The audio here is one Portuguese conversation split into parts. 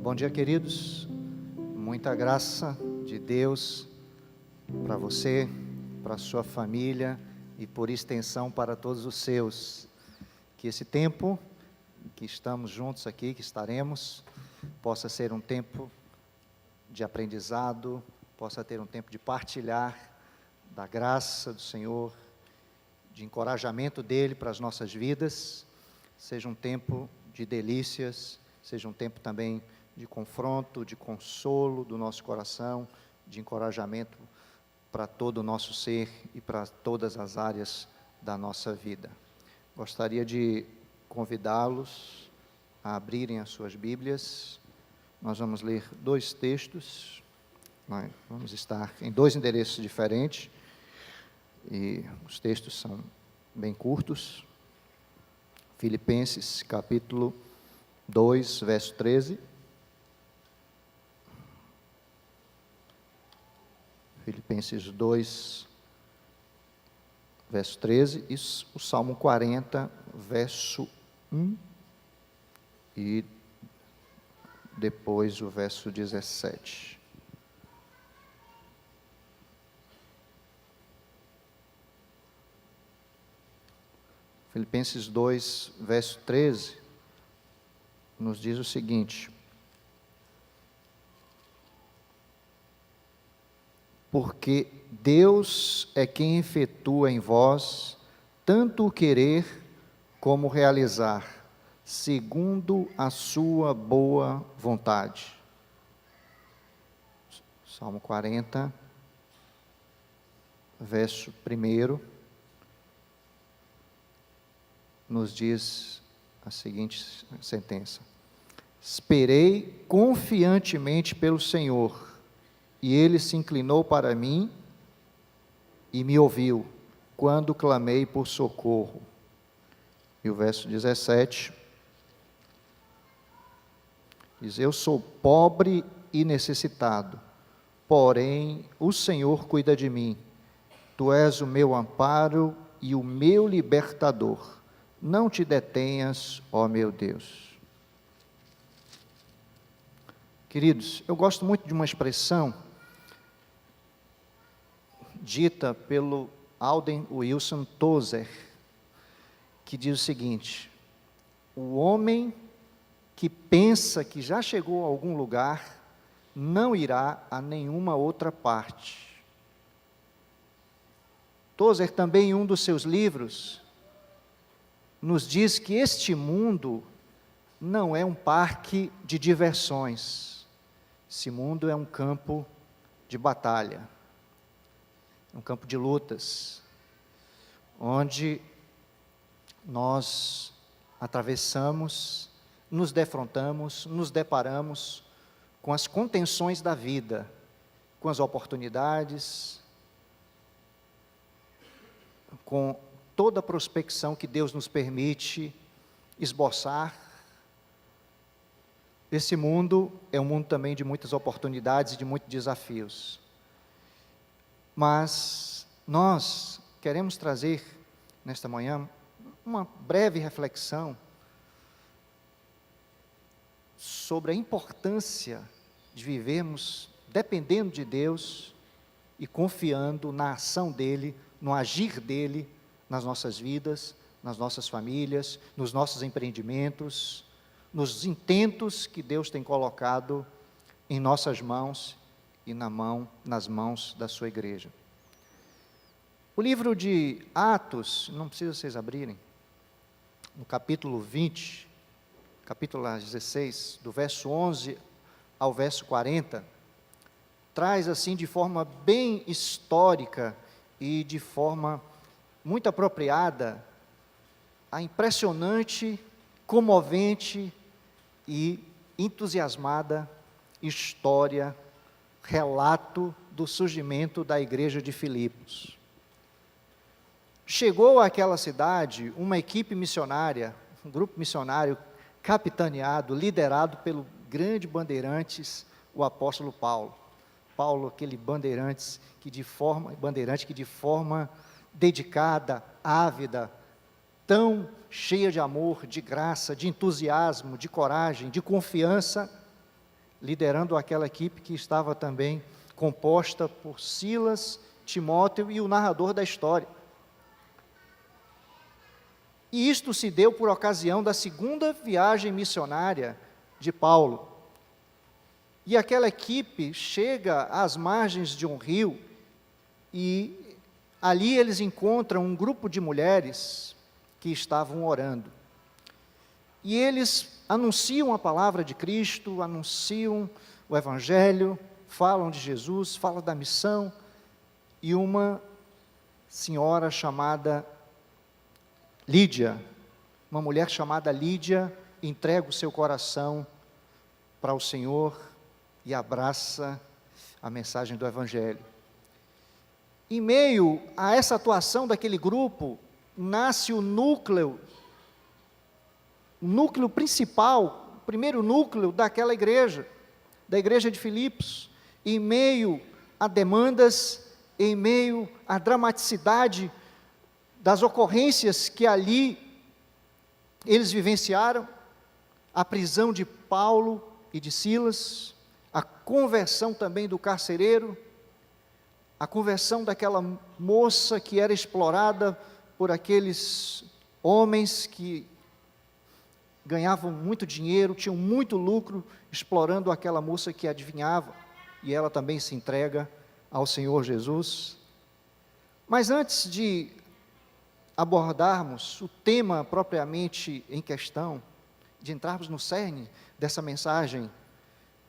Bom dia, queridos. Muita graça de Deus para você, para a sua família e, por extensão, para todos os seus. Que esse tempo que estamos juntos aqui, que estaremos, possa ser um tempo de aprendizado, possa ter um tempo de partilhar da graça do Senhor, de encorajamento dEle para as nossas vidas, seja um tempo de delícias, seja um tempo também de confronto, de consolo do nosso coração, de encorajamento para todo o nosso ser e para todas as áreas da nossa vida. Gostaria de convidá-los a abrirem as suas Bíblias. Nós vamos ler dois textos, vamos estar em dois endereços diferentes, e os textos são bem curtos. Filipenses, capítulo 2, verso 13. Filipenses 2, verso 13, e o Salmo 40, verso 1, e depois o verso 17. Filipenses 2, verso 13, nos diz o seguinte: porque Deus é quem efetua em vós tanto o querer como o realizar, segundo a sua boa vontade. Salmo 40, verso 1, nos diz a seguinte sentença: esperei confiantemente pelo Senhor, e Ele se inclinou para mim e me ouviu, quando clamei por socorro. E o verso 17 diz: eu sou pobre e necessitado, porém o Senhor cuida de mim. Tu és o meu amparo e o meu libertador. Não te detenhas, ó meu Deus. Queridos, eu gosto muito de uma expressão dita pelo Alden Wilson Tozer, que diz o seguinte: o homem que pensa que já chegou a algum lugar, não irá a nenhuma outra parte. Tozer também, em um dos seus livros, nos diz que este mundo não é um parque de diversões. Esse mundo é um campo de batalha, um campo de lutas, onde nós atravessamos, nos defrontamos, nos deparamos com as contenções da vida, com as oportunidades, com toda a prospecção que Deus nos permite esboçar. Esse mundo é um mundo também de muitas oportunidades e de muitos desafios. Mas nós queremos trazer, nesta manhã, uma breve reflexão sobre a importância de vivermos dependendo de Deus e confiando na ação dEle, no agir dEle nas nossas vidas, nas nossas famílias, nos nossos empreendimentos, nos intentos que Deus tem colocado em nossas mãos e nas mãos da sua igreja. O livro de Atos, não precisa vocês abrirem, no capítulo 20, capítulo 16, do verso 11 ao verso 40, traz assim de forma bem histórica e de forma muito apropriada a impressionante, comovente e entusiasmada história, relato do surgimento da igreja de Filipos. Chegou àquela cidade uma equipe missionária, um grupo missionário capitaneado, liderado pelo grande bandeirantes, o apóstolo Paulo. Paulo, aquele bandeirante que de forma dedicada, ávida, tão cheia de amor, de graça, de entusiasmo, de coragem, de confiança, liderando aquela equipe que estava também composta por Silas, Timóteo e o narrador da história. E isto se deu por ocasião da segunda viagem missionária de Paulo. E aquela equipe chega às margens de um rio e ali eles encontram um grupo de mulheres que estavam orando. E eles anunciam a palavra de Cristo, anunciam o Evangelho, falam de Jesus, falam da missão, e uma senhora chamada Lídia, uma mulher chamada Lídia, entrega o seu coração para o Senhor e abraça a mensagem do Evangelho. Em meio a essa atuação daquele grupo, nasce o núcleo principal, o primeiro núcleo daquela igreja, da igreja de Filipos, em meio a demandas, em meio à dramaticidade das ocorrências que ali eles vivenciaram, a prisão de Paulo e de Silas, a conversão também do carcereiro, a conversão daquela moça que era explorada por aqueles homens que ganhavam muito dinheiro, tinham muito lucro, explorando aquela moça que adivinhava, e ela também se entrega ao Senhor Jesus. Mas antes de abordarmos o tema propriamente em questão, de entrarmos no cerne dessa mensagem,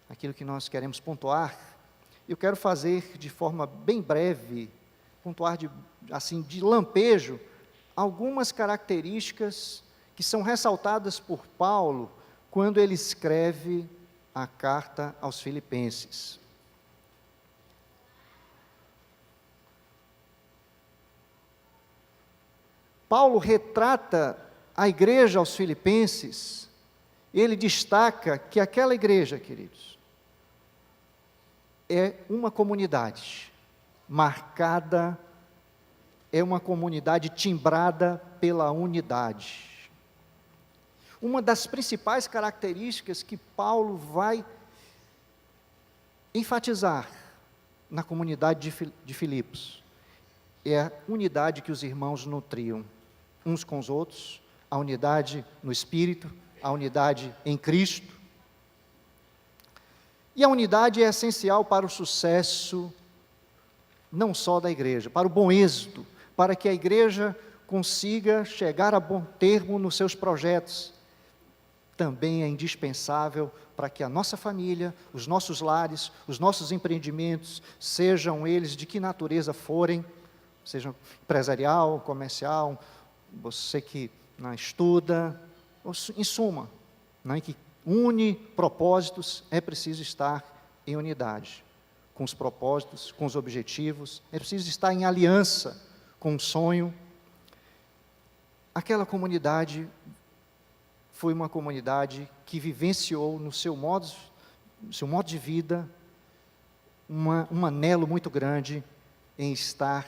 aquilo que nós queremos pontuar, eu quero fazer de forma bem breve, pontuar de lampejo, algumas características que são ressaltadas por Paulo quando ele escreve a carta aos Filipenses. Paulo retrata a igreja aos Filipenses, ele destaca que aquela igreja, queridos, é uma comunidade marcada, é uma comunidade timbrada pela unidade. Uma das principais características que Paulo vai enfatizar na comunidade de Filipos é a unidade que os irmãos nutriam uns com os outros, a unidade no Espírito, a unidade em Cristo. E a unidade é essencial para o sucesso, não só da igreja, para o bom êxito, para que a igreja consiga chegar a bom termo nos seus projetos. Também é indispensável para que a nossa família, os nossos lares, os nossos empreendimentos, sejam eles de que natureza forem, seja empresarial, comercial, você que estuda, em suma, que une propósitos, é preciso estar em unidade, com os propósitos, com os objetivos, é preciso estar em aliança com o sonho. Aquela comunidade foi uma comunidade que vivenciou no seu modo de vida, um anelo muito grande em estar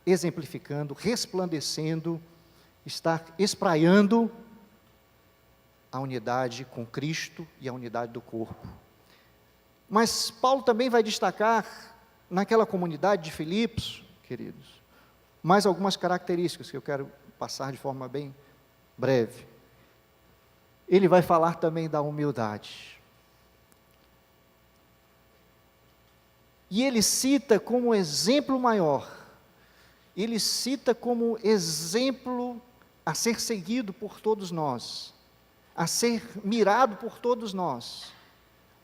exemplificando, resplandecendo, estar espraiando a unidade com Cristo e a unidade do corpo. Mas Paulo também vai destacar, naquela comunidade de Filipos, queridos, mais algumas características que eu quero passar de forma bem breve. Ele vai falar também da humildade. E ele cita como exemplo maior, ele cita como exemplo a ser seguido por todos nós, a ser mirado por todos nós,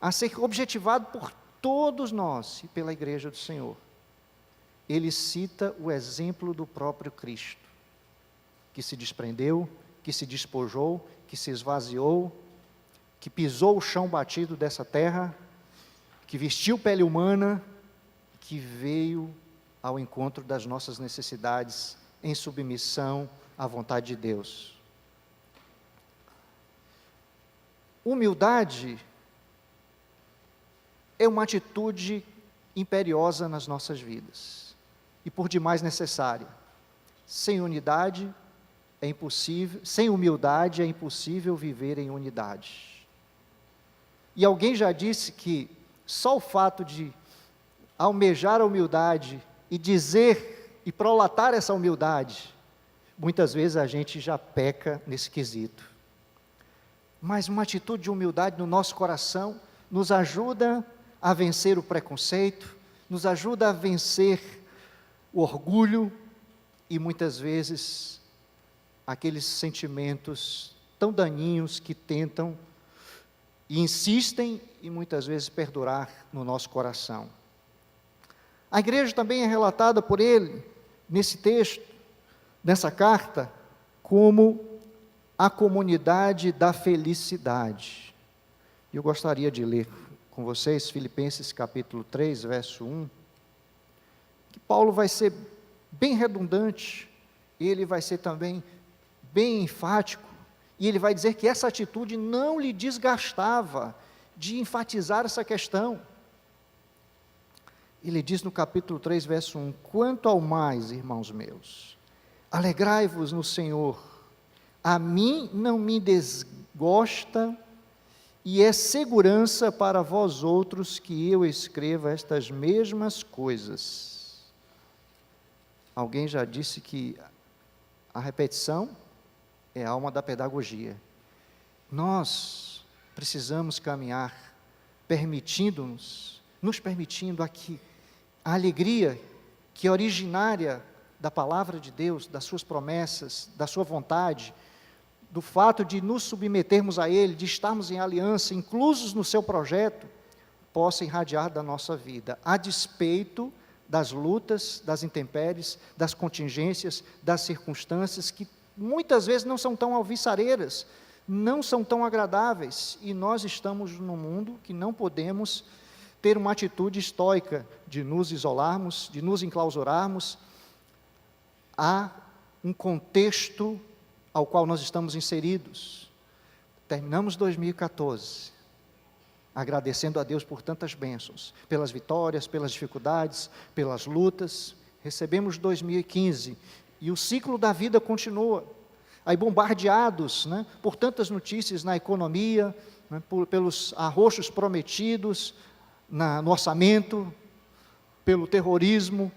a ser objetivado por todos nós e pela igreja do Senhor. Ele cita o exemplo do próprio Cristo, que se desprendeu, que se despojou, que se esvaziou, que pisou o chão batido dessa terra, que vestiu pele humana, que veio ao encontro das nossas necessidades em submissão à vontade de Deus. Humildade é uma atitude imperiosa nas nossas vidas e por demais necessária. Sem humildade é impossível viver em unidade. E alguém já disse que só o fato de almejar a humildade e dizer e prolatar essa humildade, muitas vezes a gente já peca nesse quesito. Mas uma atitude de humildade no nosso coração nos ajuda a vencer o preconceito, nos ajuda a vencer o orgulho e muitas vezes aqueles sentimentos tão daninhos que tentam e insistem e muitas vezes perdurar no nosso coração. A igreja também é relatada por ele, nesse texto, nessa carta, como a comunidade da felicidade. Eu gostaria de ler com vocês Filipenses capítulo 3, verso 1, que Paulo vai ser bem redundante, ele vai ser também bem enfático, e ele vai dizer que essa atitude não lhe desgastava de enfatizar essa questão. Ele diz no capítulo 3, verso 1, quanto ao mais, irmãos meus, alegrai-vos no Senhor, a mim não me desgosta e é segurança para vós outros que eu escreva estas mesmas coisas. Alguém já disse que a repetição é a alma da pedagogia. Nós precisamos caminhar nos permitindo aqui a alegria que é originária da palavra de Deus, das suas promessas, da sua vontade, do fato de nos submetermos a Ele, de estarmos em aliança, inclusos no seu projeto, possa irradiar da nossa vida, a despeito das lutas, das intempéries, das contingências, das circunstâncias que muitas vezes não são tão alvissareiras, não são tão agradáveis, e nós estamos num mundo que não podemos ter uma atitude estoica de nos isolarmos, de nos enclausurarmos a um contexto ao qual nós estamos inseridos. Terminamos 2014, agradecendo a Deus por tantas bênçãos, pelas vitórias, pelas dificuldades, pelas lutas. Recebemos 2015 e o ciclo da vida continua. Aí bombardeados, por tantas notícias na economia, pelos arroxos prometidos no orçamento, pelo terrorismo,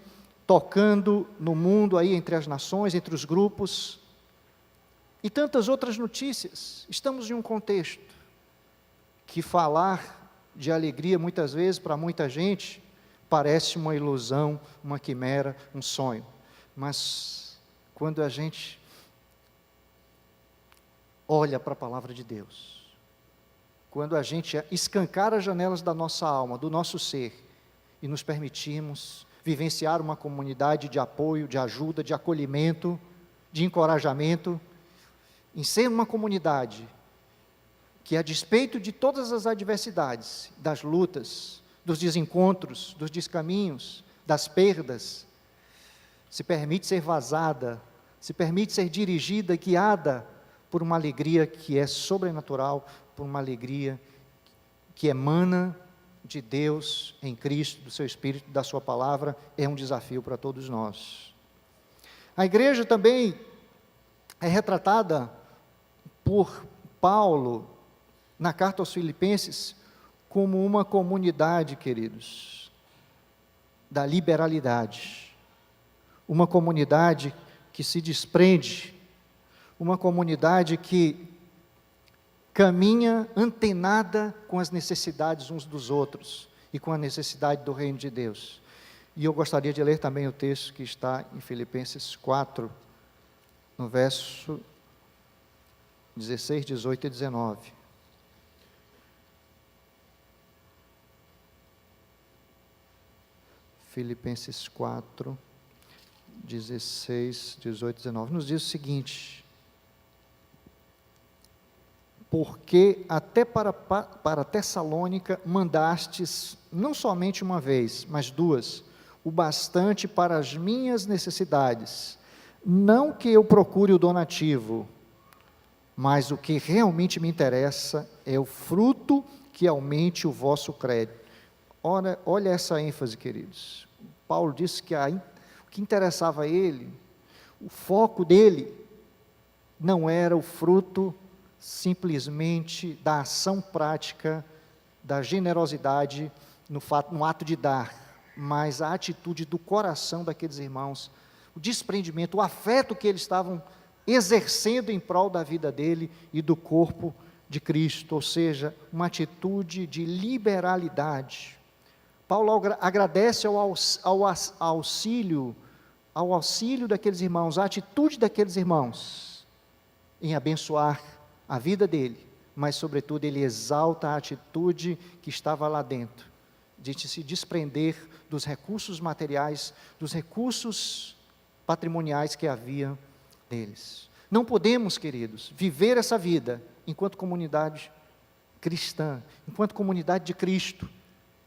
tocando no mundo aí entre as nações, entre os grupos, e tantas outras notícias. Estamos em um contexto que falar de alegria muitas vezes para muita gente parece uma ilusão, uma quimera, um sonho, mas quando a gente olha para a palavra de Deus, quando a gente escancara as janelas da nossa alma, do nosso ser, e nos permitimos vivenciar uma comunidade de apoio, de ajuda, de acolhimento, de encorajamento, em ser uma comunidade que, a despeito de todas as adversidades, das lutas, dos desencontros, dos descaminhos, das perdas, se permite ser vazada, se permite ser dirigida, guiada por uma alegria que é sobrenatural, por uma alegria que emana de Deus em Cristo, do seu Espírito, da sua palavra, é um desafio para todos nós. A igreja também é retratada por Paulo na carta aos Filipenses como uma comunidade, queridos, da liberalidade, uma comunidade que se desprende, uma comunidade que caminha antenada com as necessidades uns dos outros e com a necessidade do reino de Deus. E eu gostaria de ler também o texto que está em Filipenses 4, no verso 16, 18 e 19. Filipenses 4, 16, 18 e 19, nos diz o seguinte: porque até para Tessalônica mandastes, não somente uma vez, mas duas, o bastante para as minhas necessidades, não que eu procure o donativo, mas o que realmente me interessa é o fruto que aumente o vosso crédito. Olha essa ênfase, queridos. Paulo disse que o que interessava a ele, o foco dele, não era o fruto simplesmente da ação prática da generosidade no ato de dar, mas a atitude do coração daqueles irmãos, o desprendimento, o afeto que eles estavam exercendo em prol da vida dele e do corpo de Cristo, ou seja, uma atitude de liberalidade. Paulo agradece ao auxílio daqueles irmãos, a atitude daqueles irmãos em abençoar a vida dele, mas sobretudo ele exalta a atitude que estava lá dentro, de se desprender dos recursos materiais, dos recursos patrimoniais que havia deles. Não podemos, queridos, viver essa vida enquanto comunidade cristã, enquanto comunidade de Cristo,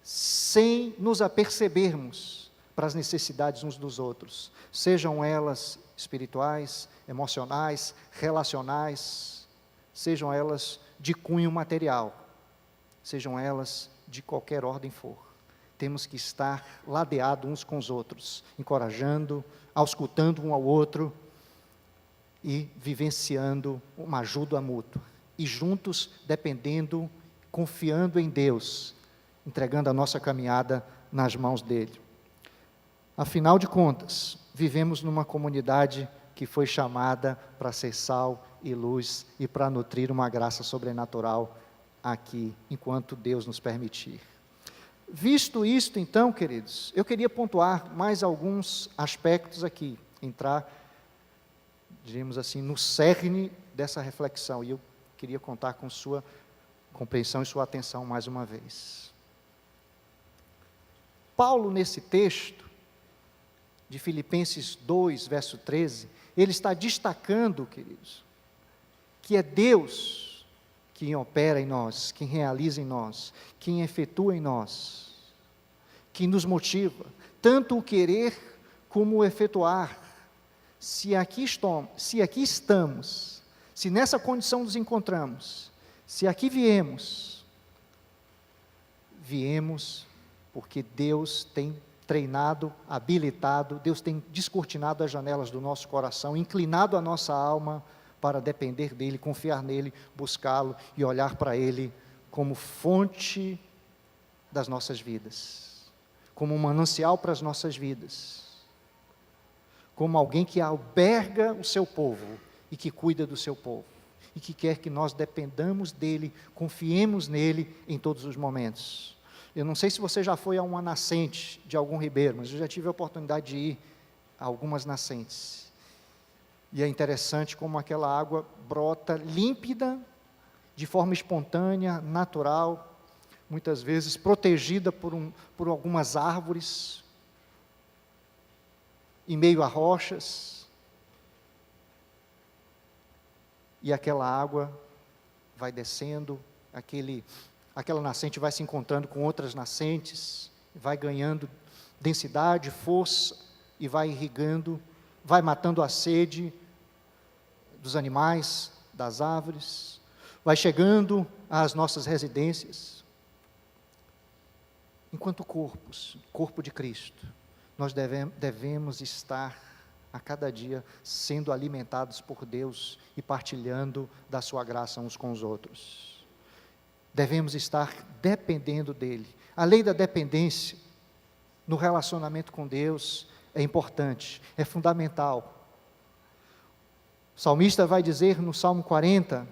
sem nos apercebermos para as necessidades uns dos outros, sejam elas espirituais, emocionais, relacionais, sejam elas de cunho material, sejam elas de qualquer ordem for. Temos que estar ladeados uns com os outros, encorajando, auscultando um ao outro e vivenciando uma ajuda mútua. E juntos, dependendo, confiando em Deus, entregando a nossa caminhada nas mãos dele. Afinal de contas, vivemos numa comunidade que foi chamada para ser sal e luz e para nutrir uma graça sobrenatural aqui, enquanto Deus nos permitir. Visto isto, então, queridos, eu queria pontuar mais alguns aspectos aqui, entrar, diríamos assim, no cerne dessa reflexão, e eu queria contar com sua compreensão e sua atenção mais uma vez. Paulo, nesse texto, de Filipenses 2, verso 13, ele está destacando, queridos, que é Deus quem opera em nós, quem realiza em nós, quem efetua em nós, quem nos motiva, tanto o querer como o efetuar. Se aqui estamos, se nessa condição nos encontramos, se aqui viemos porque Deus tem treinado, habilitado, Deus tem descortinado as janelas do nosso coração, inclinado a nossa alma para depender dEle, confiar nele, buscá-lo e olhar para Ele como fonte das nossas vidas, como um manancial para as nossas vidas, como alguém que alberga o seu povo e que cuida do seu povo, e que quer que nós dependamos dEle, confiemos nele em todos os momentos. Eu não sei se você já foi a uma nascente de algum ribeiro, mas eu já tive a oportunidade de ir a algumas nascentes. E é interessante como aquela água brota límpida, de forma espontânea, natural, muitas vezes protegida por algumas árvores, em meio a rochas, e aquela água vai descendo, aquela nascente vai se encontrando com outras nascentes, vai ganhando densidade, força, e vai irrigando, vai matando a sede dos animais, das árvores, vai chegando às nossas residências. Enquanto corpo de Cristo, nós devemos estar a cada dia sendo alimentados por Deus e partilhando da sua graça uns com os outros. Devemos estar dependendo dEle. A lei da dependência no relacionamento com Deus é importante, é fundamental. O salmista vai dizer no Salmo 40,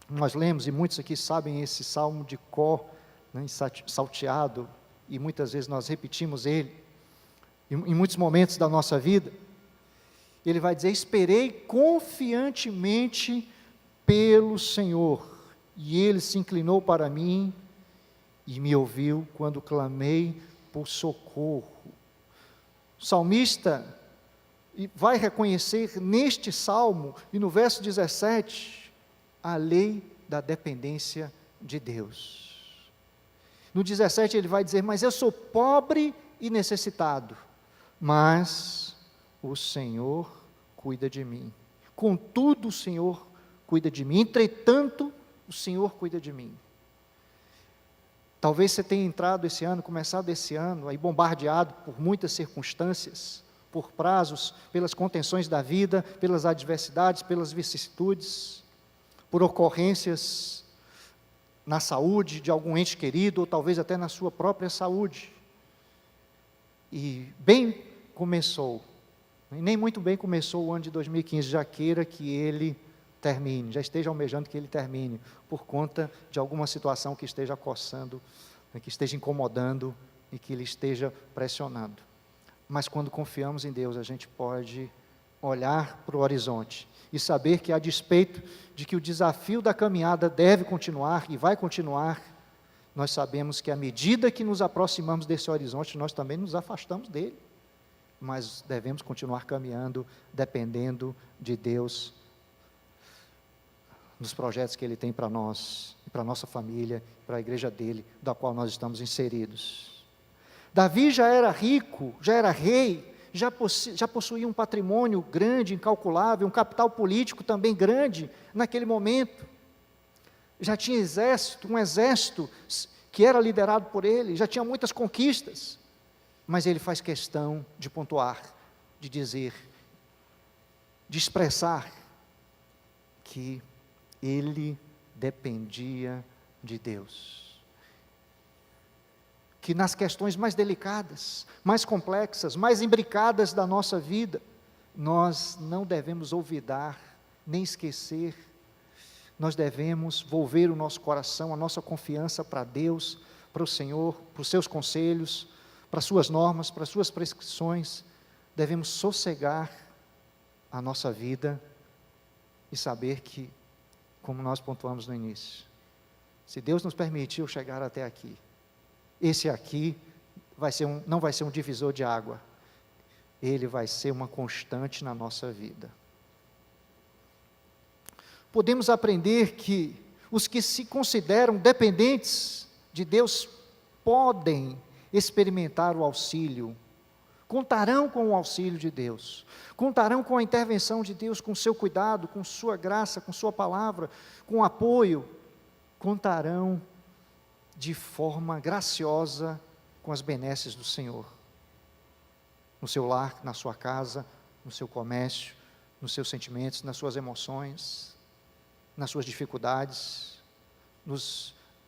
nós lemos, e muitos aqui sabem esse salmo de cor, né, salteado, e muitas vezes nós repetimos ele, em muitos momentos da nossa vida. Ele vai dizer: esperei confiantemente pelo Senhor, e Ele se inclinou para mim e me ouviu quando clamei por socorro. O salmista vai reconhecer neste salmo, e no verso 17, a lei da dependência de Deus. No 17 ele vai dizer: mas eu sou pobre e necessitado, mas o Senhor cuida de mim. Contudo, o Senhor cuida de mim. Entretanto, o Senhor cuida de mim. Talvez você tenha entrado esse ano, começado esse ano, aí bombardeado por muitas circunstâncias, por prazos, pelas contenções da vida, pelas adversidades, pelas vicissitudes, por ocorrências na saúde de algum ente querido, ou talvez até na sua própria saúde. E bem começou, e nem muito bem começou o ano de 2015, já queira que ele termine, já esteja almejando que ele termine, por conta de alguma situação que esteja coçando, que esteja incomodando e que ele esteja pressionando. Mas quando confiamos em Deus, a gente pode olhar para o horizonte e saber que, a despeito de que o desafio da caminhada deve continuar e vai continuar, nós sabemos que à medida que nos aproximamos desse horizonte, nós também nos afastamos dele, mas devemos continuar caminhando, dependendo de Deus, nos projetos que Ele tem para nós, para a nossa família, para a igreja dele, da qual nós estamos inseridos. Davi já era rico, já era rei, já possuía um patrimônio grande, incalculável, um capital político também grande naquele momento. Já tinha um exército que era liderado por ele, já tinha muitas conquistas, mas ele faz questão de pontuar, de dizer, de expressar que ele dependia de Deus. Que nas questões mais delicadas, mais complexas, mais imbricadas da nossa vida, nós não devemos olvidar, nem esquecer, nós devemos volver o nosso coração, a nossa confiança para Deus, para o Senhor, para os seus conselhos, para as suas normas, para as suas prescrições. Devemos sossegar a nossa vida e saber que, como nós pontuamos no início, se Deus nos permitiu chegar até aqui, esse aqui não vai ser um divisor de água, ele vai ser uma constante na nossa vida. Podemos aprender que os que se consideram dependentes de Deus podem experimentar o auxílio, contarão com o auxílio de Deus, contarão com a intervenção de Deus, com o seu cuidado, com sua graça, com sua palavra, com apoio, contarão de forma graciosa com as benesses do Senhor, no seu lar, na sua casa, no seu comércio, nos seus sentimentos, nas suas emoções, nas suas dificuldades,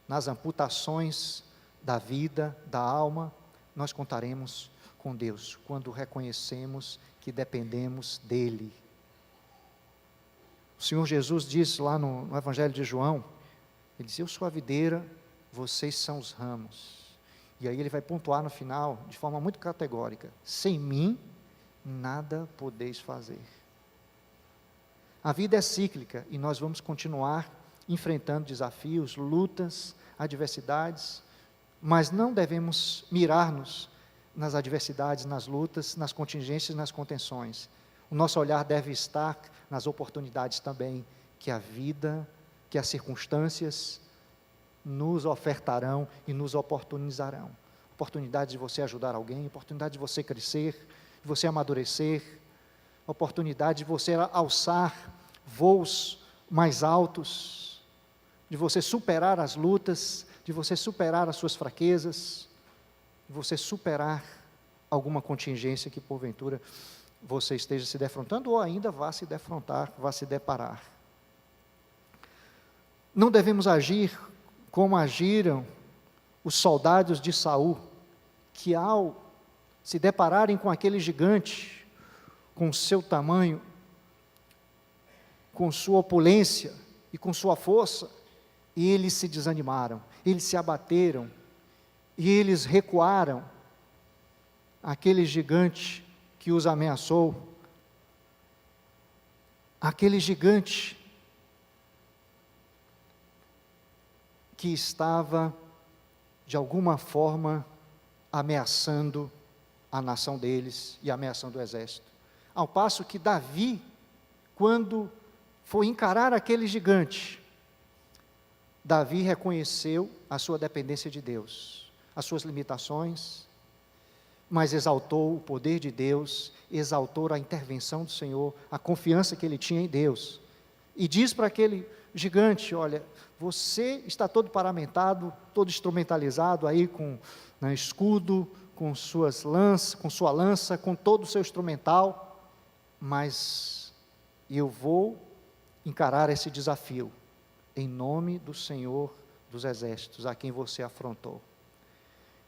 nas amputações da vida, da alma, nós contaremos com Deus, quando reconhecemos que dependemos dEle. O Senhor Jesus disse lá no Evangelho de João, Ele disse, eu sou a videira, vocês são os ramos. E aí ele vai pontuar no final, de forma muito categórica, sem mim, nada podeis fazer. A vida é cíclica, e nós vamos continuar enfrentando desafios, lutas, adversidades, mas não devemos mirar-nos nas adversidades, nas lutas, nas contingências, nas contenções. O nosso olhar deve estar nas oportunidades também, que a vida, que as circunstâncias nos ofertarão e nos oportunizarão. Oportunidade de você ajudar alguém, oportunidade de você crescer, de você amadurecer, oportunidade de você alçar voos mais altos, de você superar as lutas, de você superar as suas fraquezas, de você superar alguma contingência que porventura você esteja se defrontando ou ainda vá se defrontar, vá se deparar. Não devemos agir como agiram os soldados de Saul, que ao se depararem com aquele gigante, com seu tamanho, com sua opulência e com sua força, eles se desanimaram, eles se abateram, e eles recuaram. Aquele gigante que os ameaçou, aquele gigante que estava, de alguma forma, ameaçando a nação deles e ameaçando o exército. Ao passo que Davi, quando foi encarar aquele gigante, Davi reconheceu a sua dependência de Deus, as suas limitações, mas exaltou o poder de Deus, exaltou a intervenção do Senhor, a confiança que ele tinha em Deus. E diz para aquele gigante, olha, você está todo paramentado, todo instrumentalizado aí com escudo, com suas lanças, com sua lança, com todo o seu instrumental, mas eu vou encarar esse desafio em nome do Senhor dos exércitos a quem você afrontou.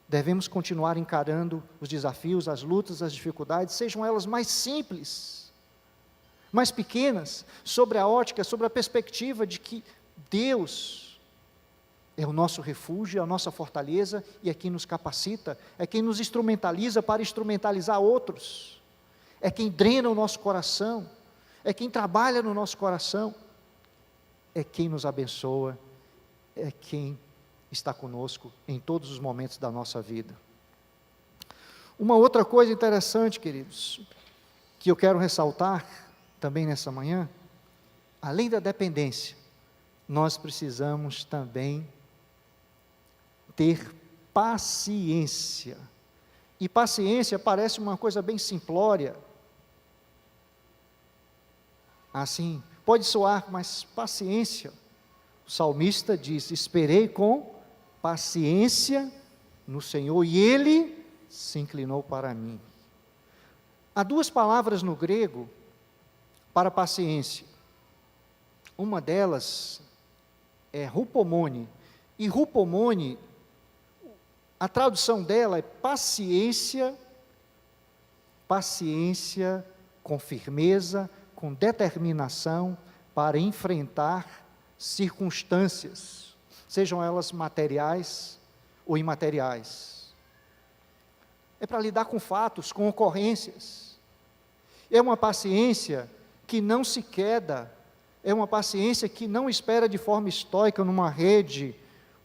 Devemos continuar encarando os desafios, as lutas, as dificuldades, sejam elas mais simples, mais pequenas, sobre a ótica, sobre a perspectiva de que Deus é o nosso refúgio, é a nossa fortaleza e é quem nos capacita, é quem nos instrumentaliza para instrumentalizar outros, é quem drena o nosso coração, é quem trabalha no nosso coração, é quem nos abençoa, é quem está conosco em todos os momentos da nossa vida. Uma outra coisa interessante, queridos, que eu quero ressaltar também nessa manhã, além da dependência, nós precisamos também ter paciência. E paciência parece uma coisa bem simplória, assim, pode soar, mas paciência, o salmista diz: esperei com paciência no Senhor, e Ele se inclinou para mim. Há duas palavras no grego para paciência. Uma delas é rupomone, e rupomone, a tradução dela é paciência com firmeza, com determinação para enfrentar circunstâncias, sejam elas materiais ou imateriais. É para lidar com fatos, com ocorrências. É uma paciência que não se queda, é uma paciência que não espera de forma estoica numa rede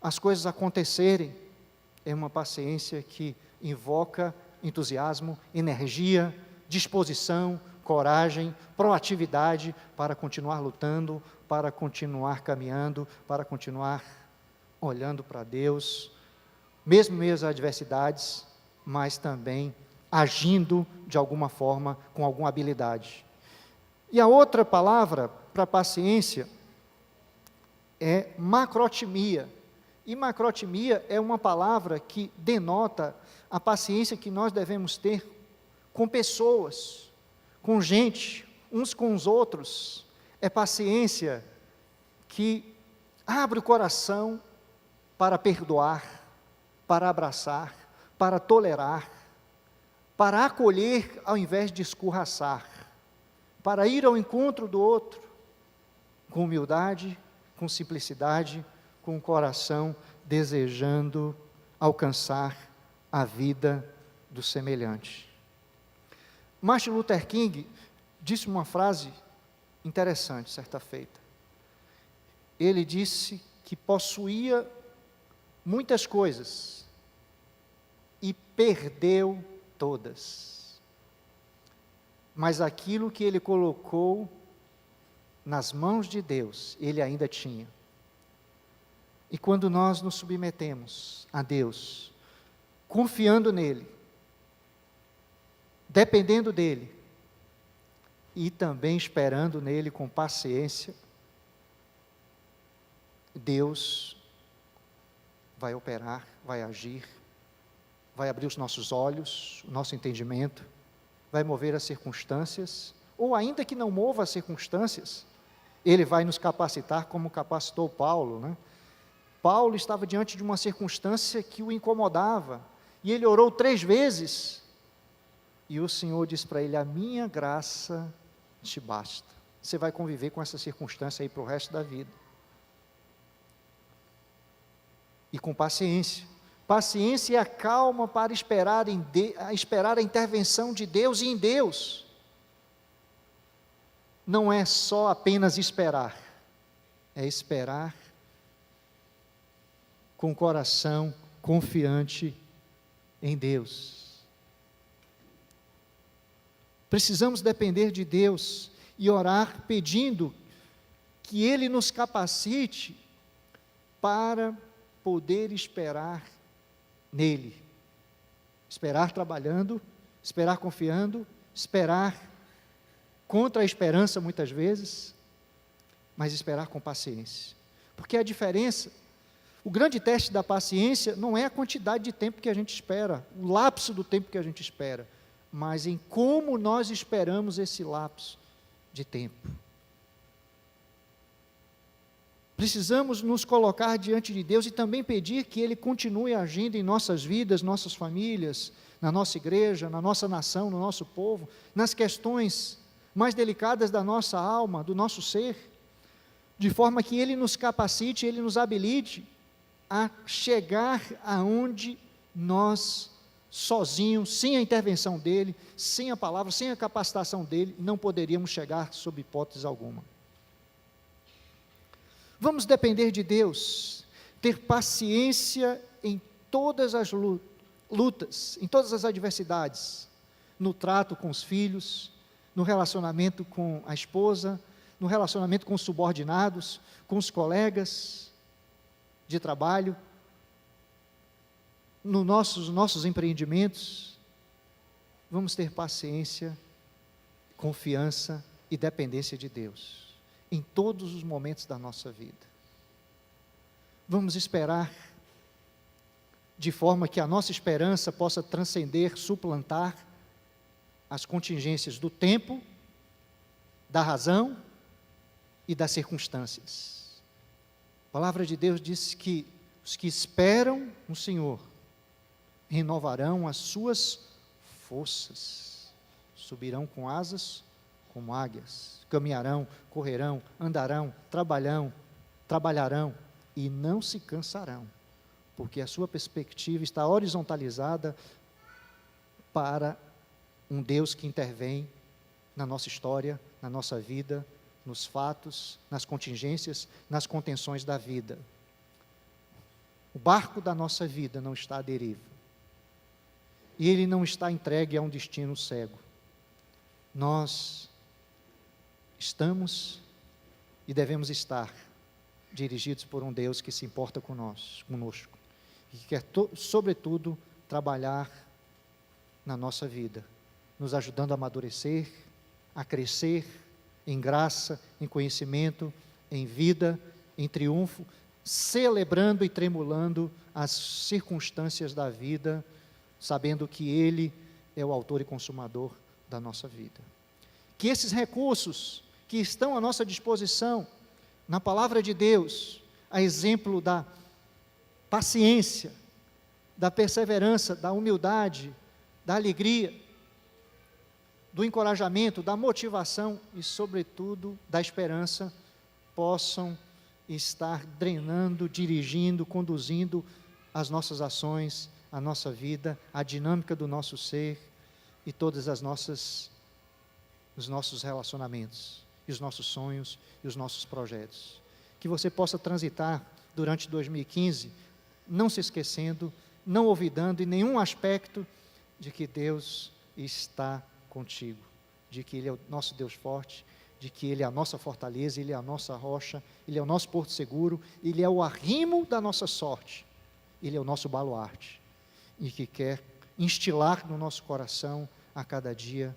as coisas acontecerem. É uma paciência que invoca entusiasmo, energia, disposição, coragem, proatividade para continuar lutando, para continuar caminhando, para continuar olhando para Deus, mesmo em meio às adversidades, mas também agindo de alguma forma, com alguma habilidade. E a outra palavra para paciência é macrotimia. E macrotimia é uma palavra que denota a paciência que nós devemos ter com pessoas, com gente, uns com os outros. É paciência que abre o coração para perdoar, para abraçar, para tolerar, para acolher ao invés de escorraçar, para ir ao encontro do outro, com humildade, com simplicidade, com o coração desejando alcançar a vida do semelhante. Martin Luther King disse uma frase interessante certa feita. Ele disse que possuía muitas coisas e perdeu todas, mas aquilo que ele colocou nas mãos de Deus, ele ainda tinha. E quando nós nos submetemos a Deus, confiando nele, dependendo dele, e também esperando nele com paciência, Deus vai operar, vai agir, vai abrir os nossos olhos, o nosso entendimento, vai mover as circunstâncias, ou ainda que não mova as circunstâncias, Ele vai nos capacitar como capacitou Paulo, né? Paulo estava diante de uma circunstância que o incomodava, e ele orou 3 vezes, e o Senhor disse para ele: a minha graça te basta. Você vai conviver com essa circunstância aí para o resto da vida. E com paciência. Paciência é a calma para esperar a intervenção de Deus e em Deus. Não é só apenas esperar, é esperar com o coração confiante em Deus. Precisamos depender de Deus e orar pedindo que Ele nos capacite para poder esperar nele. Esperar trabalhando, esperar confiando, esperar contra a esperança muitas vezes, mas esperar com paciência. Porque a diferença, o grande teste da paciência não é a quantidade de tempo que a gente espera, o lapso do tempo que a gente espera, mas em como nós esperamos esse lapso de tempo. Precisamos nos colocar diante de Deus e também pedir que Ele continue agindo em nossas vidas, nossas famílias, na nossa igreja, na nossa nação, no nosso povo, nas questões mais delicadas da nossa alma, do nosso ser, de forma que Ele nos capacite, Ele nos habilite a chegar aonde nós, sozinhos, sem a intervenção dEle, sem a palavra, sem a capacitação dEle, não poderíamos chegar sob hipótese alguma. Vamos depender de Deus, ter paciência em todas as lutas, em todas as adversidades, no trato com os filhos, no relacionamento com a esposa, no relacionamento com os subordinados, com os colegas de trabalho, nos nossos empreendimentos. Vamos ter paciência, confiança e dependência de Deus em todos os momentos da nossa vida. Vamos esperar de forma que a nossa esperança possa transcender, suplantar as contingências do tempo, da razão e das circunstâncias. A palavra de Deus diz que os que esperam no Senhor renovarão as suas forças, subirão com asas como águias, caminharão, correrão, andarão, trabalharão e não se cansarão, porque a sua perspectiva está horizontalizada para um Deus que intervém na nossa história, na nossa vida, nos fatos, nas contingências, nas contenções da vida. O barco da nossa vida não está à deriva, e ele não está entregue a um destino cego. Nós estamos e devemos estar dirigidos por um Deus que se importa conosco, e que quer, sobretudo, trabalhar na nossa vida, nos ajudando a amadurecer, a crescer em graça, em conhecimento, em vida, em triunfo, celebrando e tremulando as circunstâncias da vida, sabendo que Ele é o autor e consumador da nossa vida. Que esses recursos que estão à nossa disposição, na palavra de Deus, a exemplo da paciência, da perseverança, da humildade, da alegria, do encorajamento, da motivação e, sobretudo, da esperança, possam estar drenando, dirigindo, conduzindo as nossas ações, a nossa vida, a dinâmica do nosso ser e todas os nossos relacionamentos, e os nossos sonhos e os nossos projetos. Que você possa transitar durante 2015, não se esquecendo, não olvidando em nenhum aspecto de que Deus está contigo, de que Ele é o nosso Deus forte, de que Ele é a nossa fortaleza, Ele é a nossa rocha, Ele é o nosso porto seguro, Ele é o arrimo da nossa sorte, Ele é o nosso baluarte, e que quer instilar no nosso coração a cada dia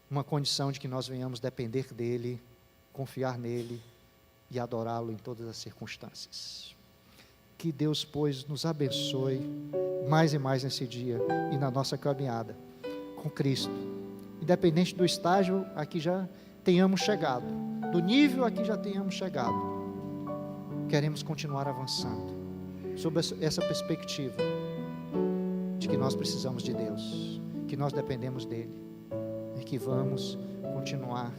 uma condição de que nós venhamos depender dEle, confiar nele e adorá-lo em todas as circunstâncias. Que Deus, pois, nos abençoe mais e mais nesse dia e na nossa caminhada com Cristo, independente do estágio a que já tenhamos chegado, do nível a que já tenhamos chegado, queremos continuar avançando, sob essa perspectiva de que nós precisamos de Deus, que nós dependemos dEle, e que vamos continuar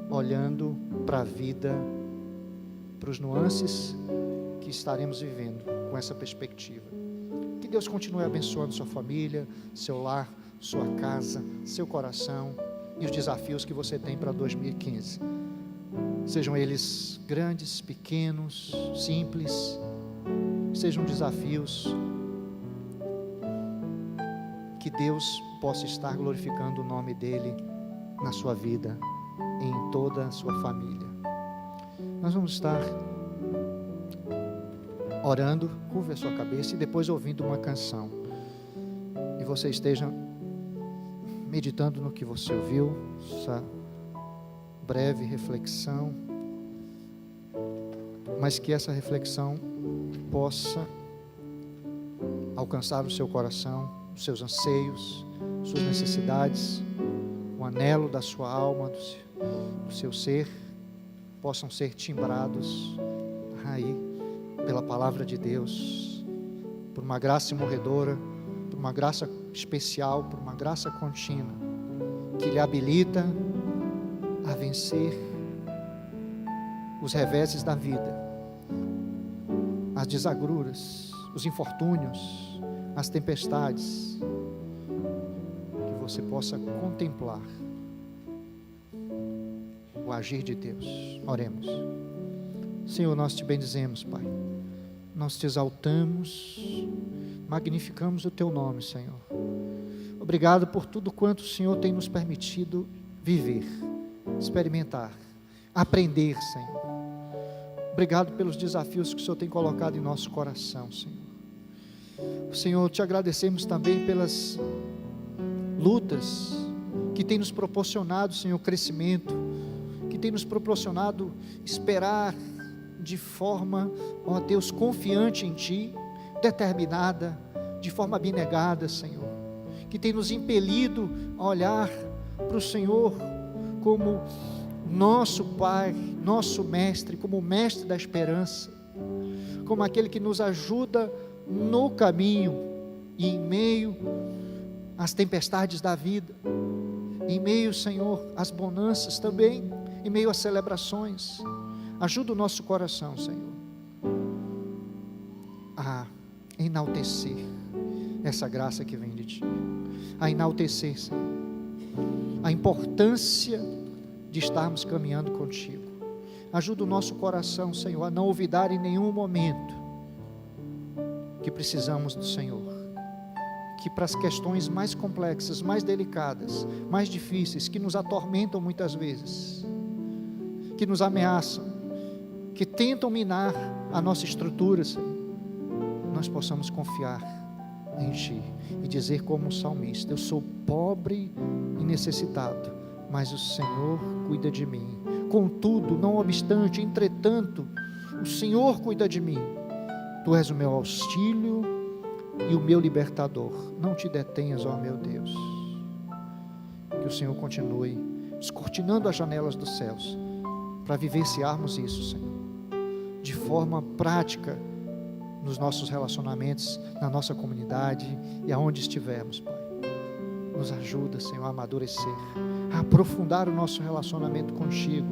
olhando para a vida, para os nuances que estaremos vivendo com essa perspectiva. Que Deus continue abençoando sua família, seu lar, sua casa, seu coração e os desafios que você tem para 2015. Sejam eles grandes, pequenos, simples, sejam desafios que Deus possa estar glorificando o nome dEle na sua vida, em toda a sua família. Nós vamos estar orando, curva a sua cabeça e depois ouvindo uma canção. E você esteja meditando no que você ouviu, essa breve reflexão, mas que essa reflexão possa alcançar o seu coração, os seus anseios, suas necessidades, o anelo da sua alma, do seu ser, possam ser timbrados aí pela palavra de Deus, por uma graça imorredora, por uma graça especial, por uma graça contínua, que lhe habilita a vencer os reveses da vida, as desagruras, os infortúnios, as tempestades, que você possa contemplar o agir de Deus. Oremos. Senhor, nós te bendizemos, Pai, nós te exaltamos, magnificamos o teu nome, Senhor. Obrigado por tudo quanto o Senhor tem nos permitido viver, experimentar, aprender, Senhor. Obrigado pelos desafios que o Senhor tem colocado em nosso coração, Senhor. Senhor, te agradecemos também pelas lutas que tem nos proporcionado, Senhor, crescimento, que tem nos proporcionado esperar de forma, ó Deus, confiante em Ti, determinada, de forma abnegada, Senhor, que tem nos impelido a olhar para o Senhor como nosso Pai, nosso Mestre, como o Mestre da esperança, como aquele que nos ajuda no caminho e em meio às tempestades da vida, em meio, Senhor, às bonanças também, em meio às celebrações. Ajuda o nosso coração, Senhor, a enaltecer essa graça que vem de Ti, a enaltecer, Senhor, a importância de estarmos caminhando contigo. Ajuda o nosso coração, Senhor, a não olvidar em nenhum momento que precisamos do Senhor, que para as questões mais complexas, mais delicadas, mais difíceis, que nos atormentam muitas vezes, que nos ameaçam, que tentam minar a nossa estrutura, Senhor, nós possamos confiar em Ti e dizer como um salmista: eu sou pobre e necessitado, mas o Senhor cuida de mim. Contudo, não obstante, entretanto, o Senhor cuida de mim. Tu és o meu auxílio e o meu libertador. Não te detenhas, ó meu Deus. Que o Senhor continue descortinando as janelas dos céus para vivenciarmos isso, Senhor, de forma prática nos nossos relacionamentos, na nossa comunidade e aonde estivermos, Pai. Nos ajuda, Senhor, a amadurecer, a aprofundar o nosso relacionamento contigo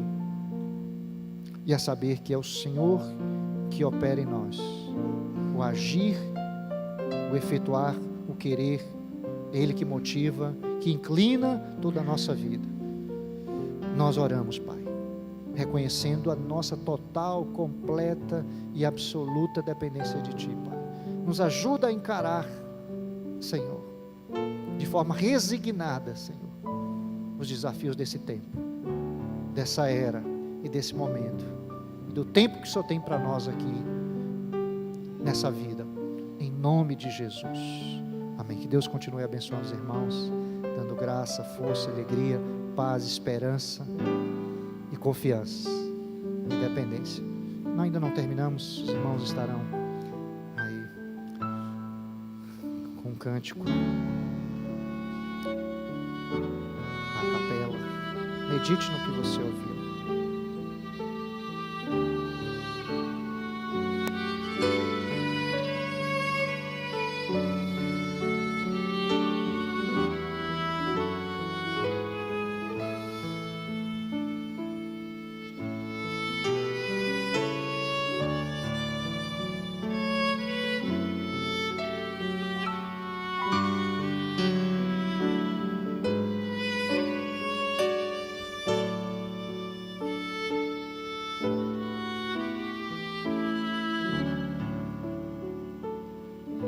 e a saber que é o Senhor que opera em nós, o agir, o efetuar, o querer, é Ele que motiva, que inclina toda a nossa vida. Nós oramos, Pai, reconhecendo a nossa total, completa e absoluta dependência de Ti, Pai. Nos ajuda a encarar, Senhor, de forma resignada, Senhor, os desafios desse tempo, dessa era e desse momento, e do tempo que o Senhor tem para nós aqui, nessa vida, em nome de Jesus, amém. Que Deus continue abençoando os irmãos, dando graça, força, alegria, paz, esperança e confiança, independência. Nós ainda não terminamos, os irmãos estarão aí com um cântico na capela. Medite no que você ouviu.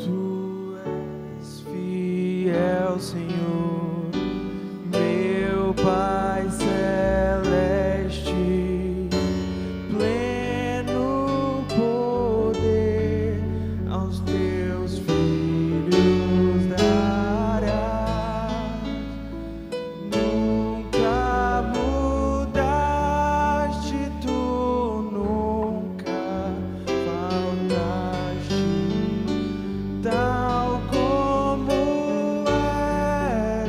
Tu és fiel, Senhor, meu Pai celeste, pleno poder aos teus filhos darás. Nunca mudaste, tu nunca faltaste. Tal como és,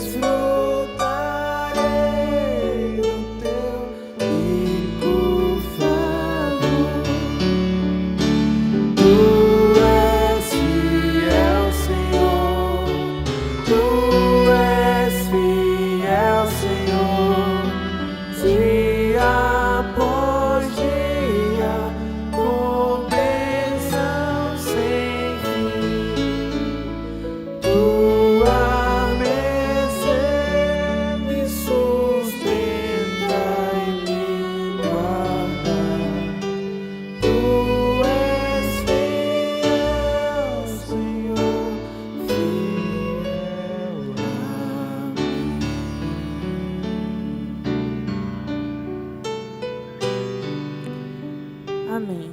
desfrutarei do teu rico favor. Tu és fiel, Senhor. Tu és fiel, Senhor. Dia após dia, com bênção sem fim. Tua mercê me sustenta e me guarda. Tu és fiel, Senhor, fiel a mim. Amém.